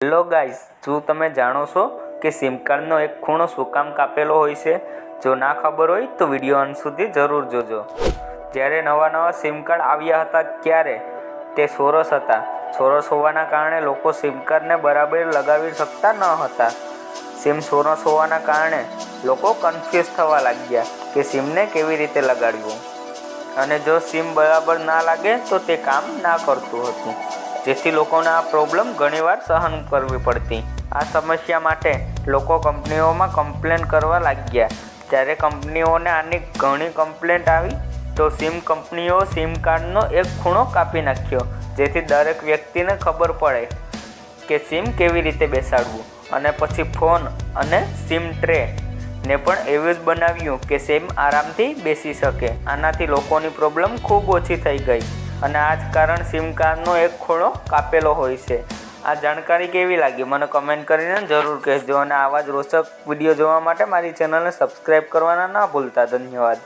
Hello guys, શું તમે જાણો છો કે સિમ કાર્ડનો એક ખૂણો શું કામ કાપેલો હોય છે? જો ના ખબર હોય તો વિડીયો અંત સુધી જરૂર જોજો. જ્યારે નવા સિમ કાર્ડ આવ્યા હતા ત્યારે તે ચોરસ હતા. ચોરસ હોવાના કારણે લોકો સિમ કાર્ડને બરાબર લગાવી શકતા ન હતા. સિમ ચોરસ હોવાના કારણે લોકો કન્ફ્યુઝ થવા લાગ્યા કે સિમને કેવી રીતે લગાડવું, અને જો સિમ બરાબર ના લાગે તો તે કામ ના કરતું હતું, જેથી લોકોને આ પ્રોબ્લેમ ઘણીવાર સહન કરવી પડતી. આ સમસ્યા માટે લોકો કંપનીઓમાં કમ્પ્લેન કરવા લાગ્યા. જ્યારે કંપનીઓને આની ઘણી કમ્પ્લેન્ટ આવી તો સિમ કંપનીઓ સિમ કાર્ડનો એક ખૂણો કાપી નાખ્યો, જેથી દરેક વ્યક્તિને ખબર પડે કે સિમ કેવી રીતે બેસાડવું. અને પછી ફોન અને સિમ ટ્રે ને પણ એવું જ બનાવ્યું કે સિમ આરામથી બેસી શકે. આનાથી લોકોની પ્રોબ્લેમ ખૂબ ઓછી થઈ ગઈ, અને આ જ કારણ સિમ કાર્ડનો એક ખૂણો કાપેલો હોય છે. આ જાણકારી કેવી લાગી મને કમેન્ટ કરીને જરૂર કહેજો, અને આવા જ રોચક વિડીયો જોવા માટે મારી ચેનલને સબસ્ક્રાઈબ કરવાના ના ભૂલતા. ધન્યવાદ.